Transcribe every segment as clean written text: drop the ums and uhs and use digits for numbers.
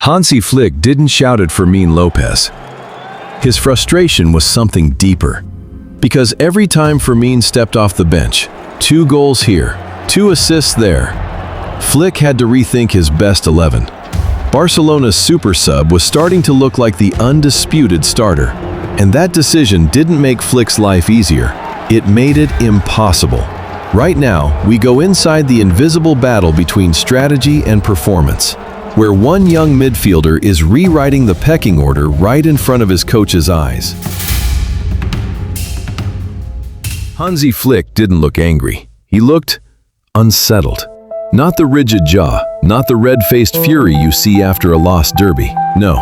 Hansi Flick didn't shout at Fermin Lopez. His frustration was something deeper. Because every time Fermin stepped off the bench, 2 goals here, 2 assists there, Flick had to rethink his best 11. Barcelona's super sub was starting to look like the undisputed starter, and that decision didn't make Flick's life easier. It made it impossible. Right now, we go inside the invisible battle between strategy and performance, where one young midfielder is rewriting the pecking order right in front of his coach's eyes. Hansi Flick didn't look angry. He looked unsettled. Not the rigid jaw, not the red-faced fury you see after a lost derby. No,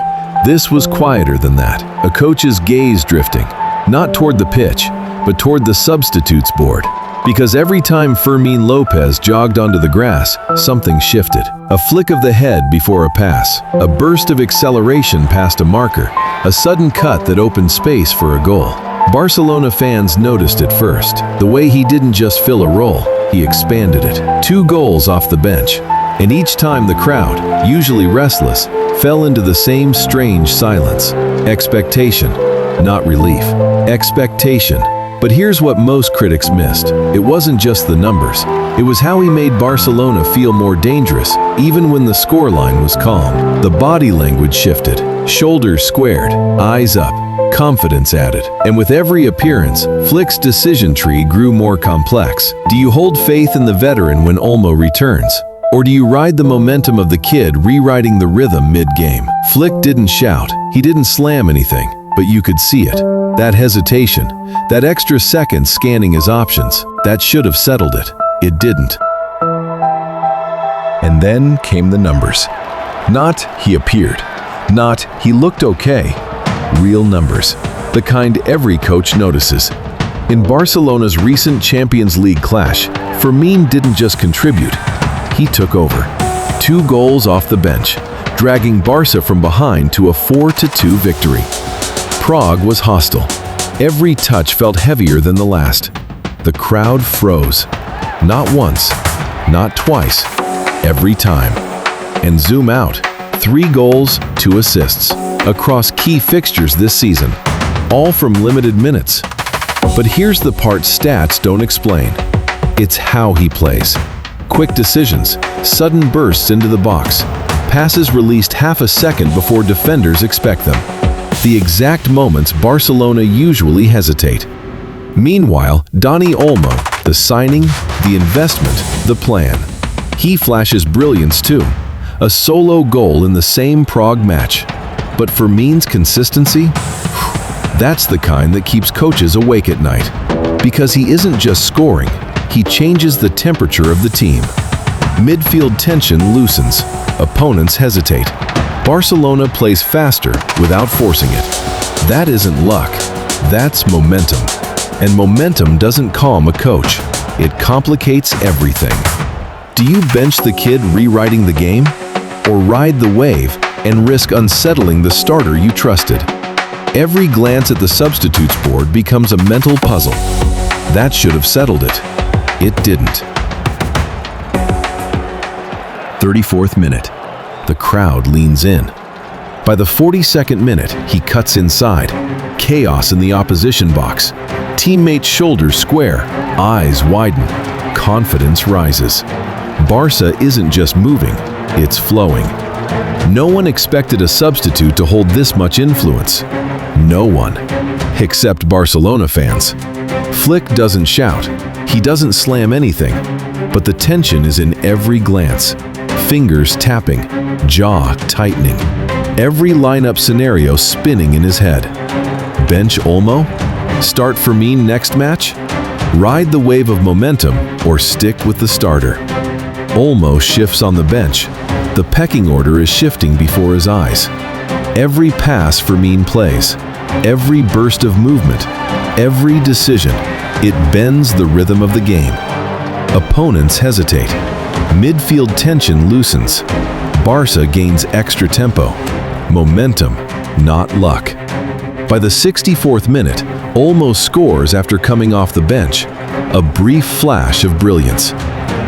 this was quieter than that. A coach's gaze drifting, not toward the pitch, but toward the substitutes board. Because every time Fermin Lopez jogged onto the grass, something shifted. A flick of the head before a pass, a burst of acceleration past a marker, a sudden cut that opened space for a goal. Barcelona fans noticed it first. The way he didn't just fill a role, he expanded it. 2 goals off the bench. And each time the crowd, usually restless, fell into the same strange silence. Expectation, not relief. Expectation. But here's what most critics missed. It wasn't just the numbers. It was how he made Barcelona feel more dangerous, even when the scoreline was calm. The body language shifted. Shoulders squared, eyes up, confidence added. And with every appearance, Flick's decision tree grew more complex. Do you hold faith in the veteran when Olmo returns? Or do you ride the momentum of the kid rewriting the rhythm mid-game? Flick didn't shout. He didn't slam anything, but you could see it. That hesitation, that extra second scanning his options, that should have settled it. It didn't. And then came the numbers. Not he appeared. Not he looked okay. Real numbers. The kind every coach notices. In Barcelona's recent Champions League clash, Fermin didn't just contribute. He took over. 2 goals off the bench, dragging Barca from behind to a 4-2 victory. Prague was hostile. Every touch felt heavier than the last. The crowd froze. Not once, not twice, every time. And zoom out, 3 goals, 2 assists, across key fixtures this season, all from limited minutes. But here's the part stats don't explain. It's how he plays. Quick decisions, sudden bursts into the box, passes released half a second before defenders expect them. The exact moments Barcelona usually hesitate. Meanwhile, Dani Olmo, the signing, the investment, the plan. He flashes brilliance too. A solo goal in the same Prague match. But Fermin's consistency? That's the kind that keeps coaches awake at night. Because he isn't just scoring, he changes the temperature of the team. Midfield tension loosens. Opponents hesitate. Barcelona plays faster without forcing it. That isn't luck, that's momentum. And momentum doesn't calm a coach, it complicates everything. Do you bench the kid rewriting the game? Or ride the wave and risk unsettling the starter you trusted? Every glance at the substitutes board becomes a mental puzzle. That should have settled it. It didn't. 34th minute. The crowd leans in. By the 42nd minute, he cuts inside. Chaos in the opposition box. Teammates' shoulders square, eyes widen. Confidence rises. Barca isn't just moving, it's flowing. No one expected a substitute to hold this much influence. No one. Except Barcelona fans. Flick doesn't shout. He doesn't slam anything. But the tension is in every glance. Fingers tapping, jaw tightening. Every lineup scenario spinning in his head. Bench Olmo? Start Fermin next match? Ride the wave of momentum or stick with the starter? Olmo shifts on the bench. The pecking order is shifting before his eyes. Every pass Fermin plays, every burst of movement, every decision, it bends the rhythm of the game. Opponents hesitate. Midfield tension loosens. Barca gains extra tempo. Momentum, not luck. By the 64th minute, Olmo scores after coming off the bench. A brief flash of brilliance.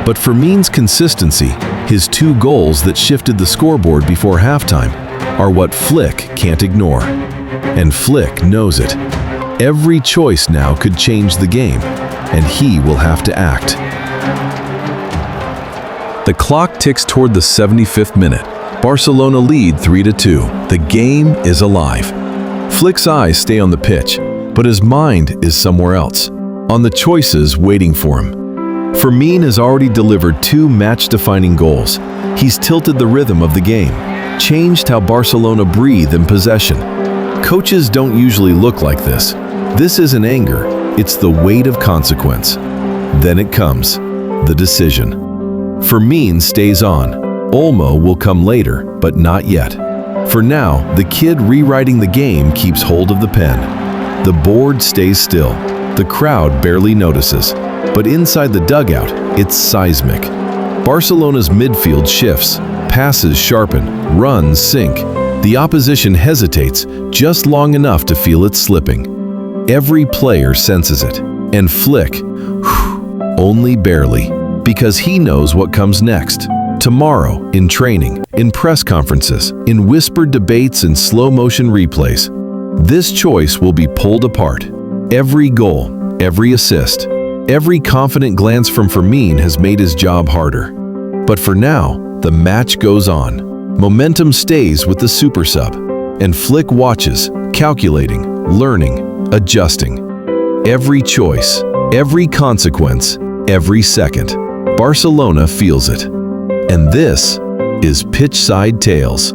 But Fermin's consistency, his 2 goals that shifted the scoreboard before halftime, are what Flick can't ignore. And Flick knows it. Every choice now could change the game, and he will have to act. The clock ticks toward the 75th minute. Barcelona lead 3-2. The game is alive. Flick's eyes stay on the pitch, but his mind is somewhere else, on the choices waiting for him. Fermin has already delivered 2 match-defining goals. He's tilted the rhythm of the game, changed how Barcelona breathe in possession. Coaches don't usually look like this. This isn't anger, it's the weight of consequence. Then it comes, the decision. Fermin stays on. Olmo will come later, but not yet. For now, the kid rewriting the game keeps hold of the pen. The board stays still. The crowd barely notices. But inside the dugout, it's seismic. Barcelona's midfield shifts, passes sharpen, runs sink. The opposition hesitates just long enough to feel it slipping. Every player senses it. And Flick, only barely, because he knows what comes next. Tomorrow, in training, in press conferences, in whispered debates and slow-motion replays, this choice will be pulled apart. Every goal, every assist, every confident glance from Fermin has made his job harder. But for now, the match goes on. Momentum stays with the super sub, and Flick watches, calculating, learning, adjusting. Every choice, every consequence, every second. Barcelona feels it. And this is Pitchside Tales.